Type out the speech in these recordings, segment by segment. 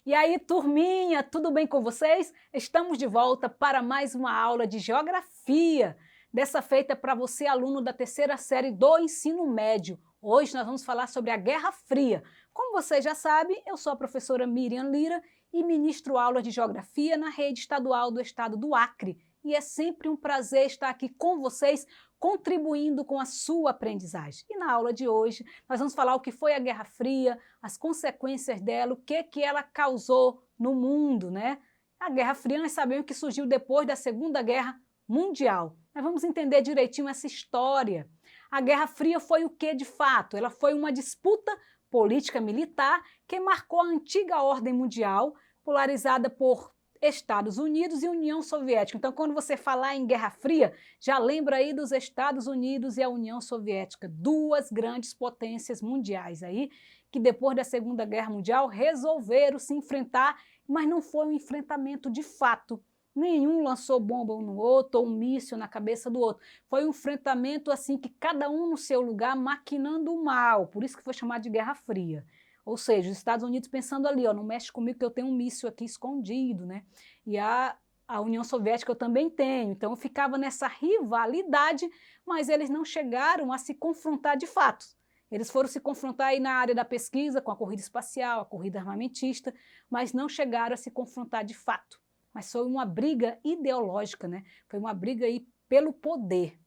E aí, turminha, tudo bem com vocês? Estamos de volta para mais uma aula de geografia, dessa feita para você, aluno da terceira série do ensino médio. Hoje nós vamos falar sobre a Guerra Fria. Como vocês já sabem, eu sou a professora Miriam Lira e ministro aula de geografia na rede estadual do estado do Acre. E é sempre um prazer estar aqui com vocês, contribuindo com a sua aprendizagem. E na aula de hoje, nós vamos falar o que foi a Guerra Fria, as consequências dela, o que ela causou no mundo, né? A Guerra Fria nós sabemos que surgiu depois da Segunda Guerra Mundial. Nós vamos entender direitinho essa história. A Guerra Fria foi o que de fato? Ela foi uma disputa política militar que marcou a antiga ordem mundial, polarizada por Estados Unidos e União Soviética. Então, quando você falar em Guerra Fria, já lembra aí dos Estados Unidos e a União Soviética, duas grandes potências mundiais aí, que depois da Segunda Guerra Mundial resolveram se enfrentar, mas não foi um enfrentamento de fato. Nenhum lançou bomba um no outro ou um míssil na cabeça do outro. Foi um enfrentamento assim que cada um no seu lugar maquinando o mal, por isso que foi chamado de Guerra Fria. Ou seja, os Estados Unidos pensando ali, ó, não mexe comigo que eu tenho um míssil aqui escondido, né? E a União Soviética eu também tenho. Então eu ficava nessa rivalidade, mas eles não chegaram a se confrontar de fato. Eles foram se confrontar aí na área da pesquisa, com a corrida espacial, a corrida armamentista, mas não chegaram a se confrontar de fato. Mas foi uma briga ideológica, né? Foi uma briga aí pelo poder,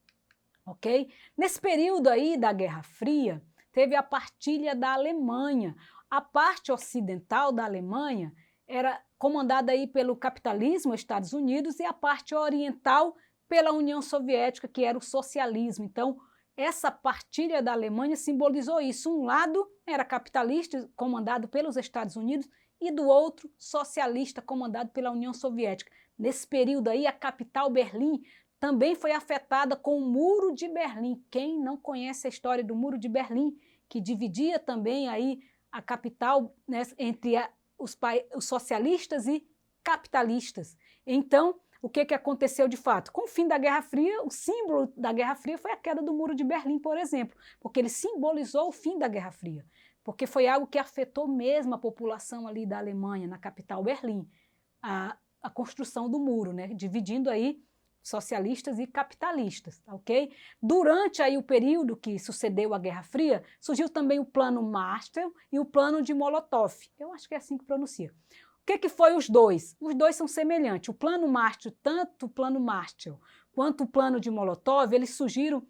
ok? Nesse período aí da Guerra Fria, teve a partilha da Alemanha. A parte ocidental da Alemanha era comandada aí pelo capitalismo, Estados Unidos, e a parte oriental pela União Soviética, que era o socialismo. Então, essa partilha da Alemanha simbolizou isso. Um lado era capitalista, comandado pelos Estados Unidos, e do outro, socialista, comandado pela União Soviética. Nesse período aí, a capital Berlim também foi afetada com o Muro de Berlim. Quem não conhece a história do Muro de Berlim, que dividia também aí a capital, né, entre os socialistas e capitalistas. Então, o que aconteceu de fato? Com o fim da Guerra Fria, o símbolo da Guerra Fria foi a queda do Muro de Berlim, por exemplo, porque ele simbolizou o fim da Guerra Fria, porque foi algo que afetou mesmo a população ali da Alemanha, na capital Berlim, a construção do muro, né, dividindo aí socialistas e capitalistas, ok? Durante aí o período que sucedeu a Guerra Fria, surgiu também o Plano Marshall e o Plano de Molotov. Eu acho que é assim que pronuncia. O que foi os dois? Os dois são semelhantes. O Plano Marshall, tanto o Plano Marshall quanto o Plano de Molotov, eles surgiram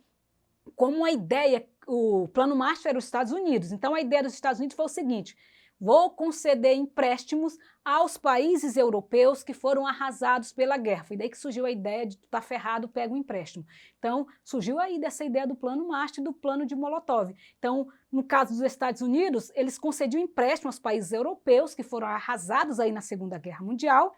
como uma ideia. O Plano Marshall era os Estados Unidos. Então a ideia dos Estados Unidos foi o seguinte: vou conceder empréstimos aos países europeus que foram arrasados pela guerra. Foi daí que surgiu a ideia de tu tá ferrado, pega um empréstimo. Então, surgiu aí dessa ideia do Plano Marshall e do Plano de Molotov. Então, no caso dos Estados Unidos, eles concediam empréstimo aos países europeus que foram arrasados aí na Segunda Guerra Mundial,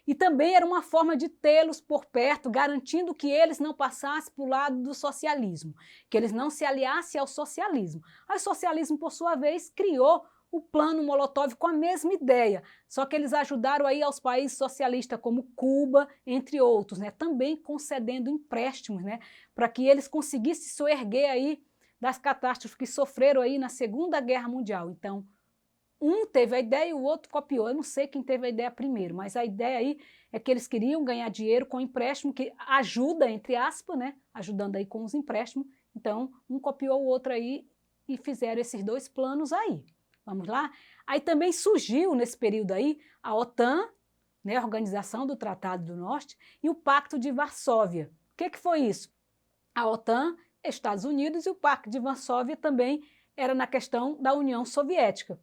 e também era uma forma de tê-los por perto, garantindo que eles não passassem para o lado do socialismo, que eles não se aliassem ao socialismo. Aí o socialismo, por sua vez, criou o Plano Molotov com a mesma ideia, só que eles ajudaram aí aos países socialistas como Cuba, entre outros, né, também concedendo empréstimos, né, para que eles conseguissem se erguer aí das catástrofes que sofreram aí na Segunda Guerra Mundial. Então, um teve a ideia e o outro copiou. Eu não sei quem teve a ideia primeiro, mas a ideia aí é que eles queriam ganhar dinheiro com empréstimo, que ajuda, entre aspas, né, ajudando aí com os empréstimos. Então, um copiou o outro aí e fizeram esses dois planos aí. Vamos lá? Aí também surgiu, nesse período aí, a OTAN, né, a Organização do Tratado do Norte, e o Pacto de Varsóvia. O que foi isso? A OTAN, Estados Unidos, e o Pacto de Varsóvia também era na questão da União Soviética.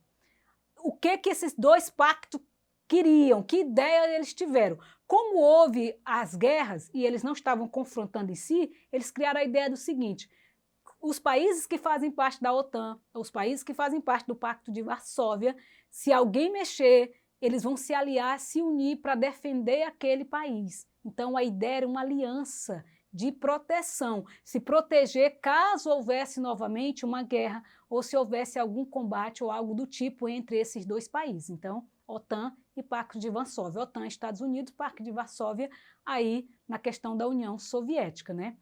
O que esses dois pactos queriam? Que ideia eles tiveram? Como houve as guerras e eles não estavam confrontando em si, eles criaram a ideia do seguinte: os países que fazem parte da OTAN, os países que fazem parte do Pacto de Varsóvia, se alguém mexer, eles vão se aliar, se unir para defender aquele país. Então a ideia era uma aliança de proteção, se proteger caso houvesse novamente uma guerra ou se houvesse algum combate ou algo do tipo entre esses dois países. Então, OTAN e Pacto de Varsóvia. OTAN, Estados Unidos, Pacto de Varsóvia, aí na questão da União Soviética, né?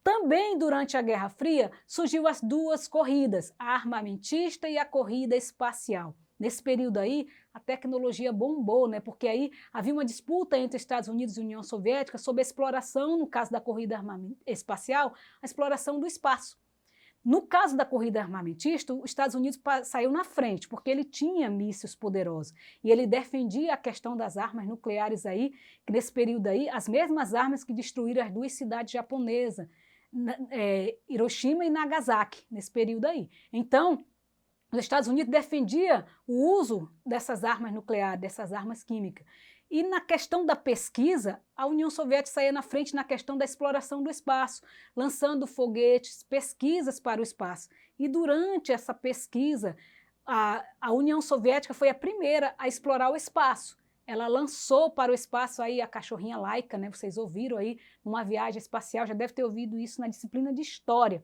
Também durante a Guerra Fria surgiu as duas corridas, a armamentista e a corrida espacial. Nesse período aí, a tecnologia bombou, né? Porque aí havia uma disputa entre Estados Unidos e União Soviética sobre a exploração, no caso da corrida espacial, a exploração do espaço. No caso da corrida armamentista, os Estados Unidos saiu na frente, porque ele tinha mísseis poderosos. E ele defendia a questão das armas nucleares aí, que nesse período aí, as mesmas armas que destruíram as duas cidades japonesas, Hiroshima e Nagasaki, nesse período aí. Então, os Estados Unidos defendia o uso dessas armas nucleares, dessas armas químicas. E na questão da pesquisa, a União Soviética saía na frente na questão da exploração do espaço, lançando foguetes, pesquisas para o espaço. E durante essa pesquisa, a União Soviética foi a primeira a explorar o espaço. Ela lançou para o espaço aí a cachorrinha Laika, né? Vocês ouviram aí numa viagem espacial, já deve ter ouvido isso na disciplina de História.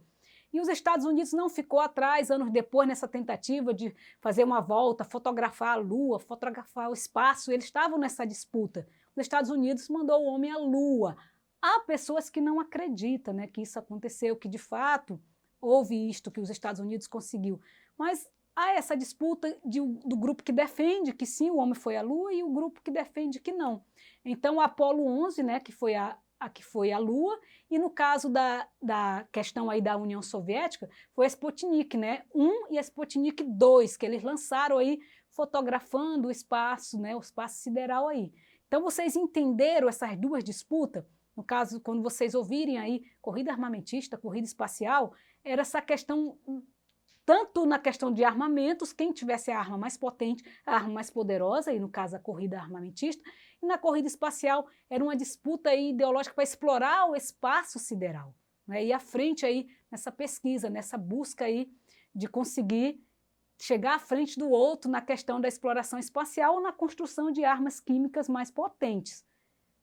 E os Estados Unidos não ficou atrás, anos depois, nessa tentativa de fazer uma volta, fotografar a Lua, fotografar o espaço, eles estavam nessa disputa. Os Estados Unidos mandou o homem à Lua. Há pessoas que não acreditam, né, que isso aconteceu, que de fato houve isto que os Estados Unidos conseguiu. Mas há essa disputa do grupo que defende que sim, o homem foi à Lua, e o grupo que defende que não. Então, o Apolo 11, né, que foi a Lua, e no caso da questão aí da União Soviética, foi a Sputnik, né, 1 e a Sputnik 2, que eles lançaram aí fotografando o espaço, né, o espaço sideral aí. Então vocês entenderam essas duas disputas? No caso, quando vocês ouvirem aí corrida armamentista, corrida espacial, era essa questão, tanto na questão de armamentos, quem tivesse a arma mais potente, a arma mais poderosa, e no caso a corrida armamentista, e na corrida espacial era uma disputa aí ideológica para explorar o espaço sideral, né? E à frente aí nessa pesquisa, nessa busca aí de conseguir chegar à frente do outro na questão da exploração espacial ou na construção de armas químicas mais potentes.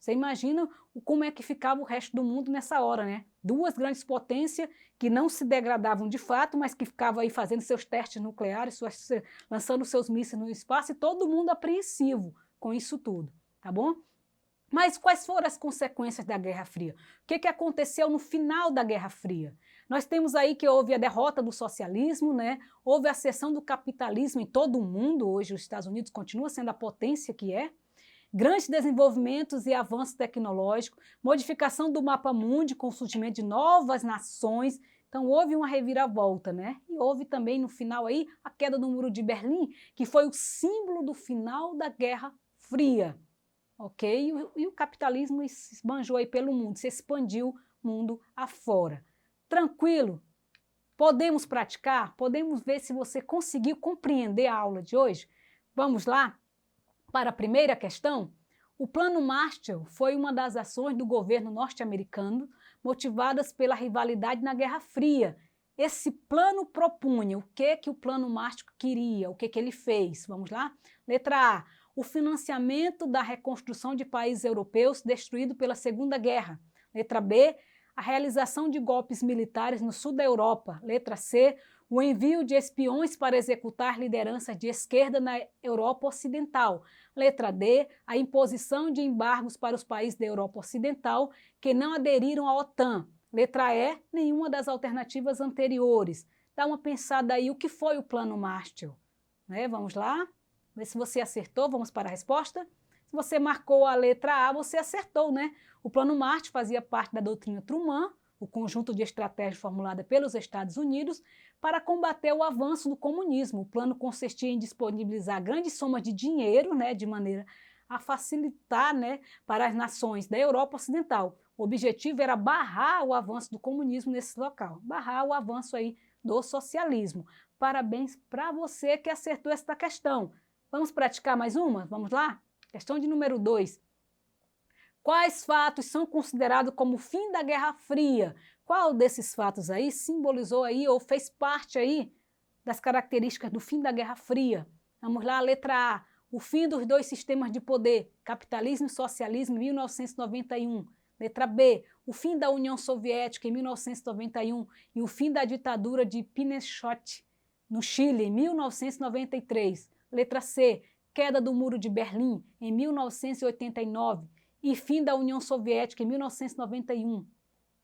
Você imagina como é que ficava o resto do mundo nessa hora, né? Duas grandes potências que não se degradavam de fato, mas que ficavam aí fazendo seus testes nucleares, lançando seus mísseis no espaço, e todo mundo apreensivo com isso tudo, tá bom? Mas quais foram as consequências da Guerra Fria? O que aconteceu no final da Guerra Fria? Nós temos aí que houve a derrota do socialismo, né? Houve a ascensão do capitalismo em todo o mundo. Hoje os Estados Unidos continua sendo a potência que é. Grandes desenvolvimentos e avanços tecnológicos, modificação do mapa mundi com o surgimento de novas nações. Então houve uma reviravolta, né? E houve também no final aí a queda do Muro de Berlim, que foi o símbolo do final da Guerra Fria, ok? E o capitalismo se esbanjou aí pelo mundo, se expandiu mundo afora. Tranquilo? Podemos praticar? Podemos ver se você conseguiu compreender a aula de hoje? Vamos lá? Para a primeira questão, o Plano Marshall foi uma das ações do governo norte-americano motivadas pela rivalidade na Guerra Fria. Esse plano propunha o que o Plano Marshall queria, o que ele fez. Vamos lá? Letra A, o financiamento da reconstrução de países europeus destruídos pela Segunda Guerra. Letra B, a realização de golpes militares no sul da Europa. Letra C, o envio de espiões para executar lideranças de esquerda na Europa Ocidental. Letra D, a imposição de embargos para os países da Europa Ocidental que não aderiram à OTAN. Letra E, nenhuma das alternativas anteriores. Dá uma pensada aí, o que foi o Plano Marshall? Né? Vamos lá, ver se você acertou, vamos para a resposta. Se você marcou a letra A, você acertou, né? O Plano Marshall fazia parte da doutrina Truman, o conjunto de estratégias formulada pelos Estados Unidos para combater o avanço do comunismo. O plano consistia em disponibilizar grandes somas de dinheiro, né, de maneira a facilitar, né, para as nações da Europa Ocidental. O objetivo era barrar o avanço do comunismo nesse local, barrar o avanço aí do socialismo. Parabéns para você que acertou esta questão. Vamos praticar mais uma? Vamos lá? Questão de número 2. Quais fatos são considerados como o fim da Guerra Fria? Qual desses fatos aí simbolizou aí ou fez parte aí das características do fim da Guerra Fria? Vamos lá, letra A, o fim dos dois sistemas de poder, capitalismo e socialismo em 1991. Letra B, o fim da União Soviética em 1991 e o fim da ditadura de Pinochet no Chile em 1993. Letra C, queda do Muro de Berlim em 1989 e fim da União Soviética em 1991.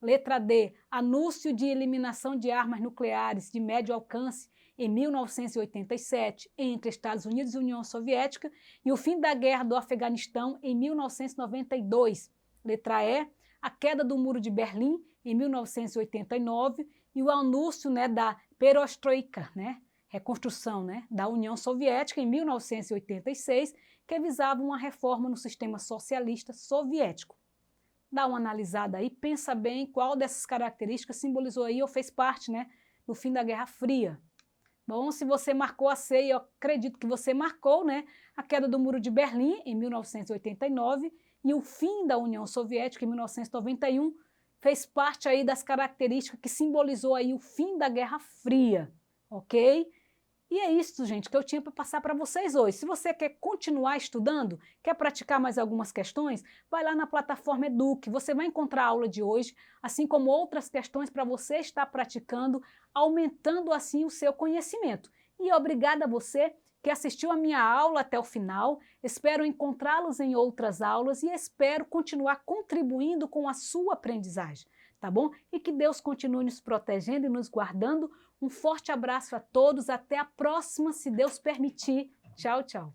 Letra D, anúncio de eliminação de armas nucleares de médio alcance em 1987 entre Estados Unidos e União Soviética e o fim da Guerra do Afeganistão em 1992. Letra E, a queda do Muro de Berlim em 1989 e o anúncio, né, da perestroika, né, reconstrução, né, da União Soviética em 1986, que visava uma reforma no sistema socialista soviético. Dá uma analisada aí, pensa bem qual dessas características simbolizou aí ou fez parte, né, do fim da Guerra Fria. Bom, se você marcou a ceia, eu acredito que você marcou, né, a queda do Muro de Berlim em 1989 e o fim da União Soviética em 1991 fez parte aí das características que simbolizou aí o fim da Guerra Fria, ok? E é isso, gente, que eu tinha para passar para vocês hoje. Se você quer continuar estudando, quer praticar mais algumas questões, vai lá na plataforma Eduque. Você vai encontrar a aula de hoje, assim como outras questões para você estar praticando, aumentando assim o seu conhecimento. E obrigada a você que assistiu a minha aula até o final. Espero encontrá-los em outras aulas e espero continuar contribuindo com a sua aprendizagem, tá bom? E que Deus continue nos protegendo e nos guardando. Um forte abraço a todos, até a próxima, se Deus permitir. Tchau, tchau.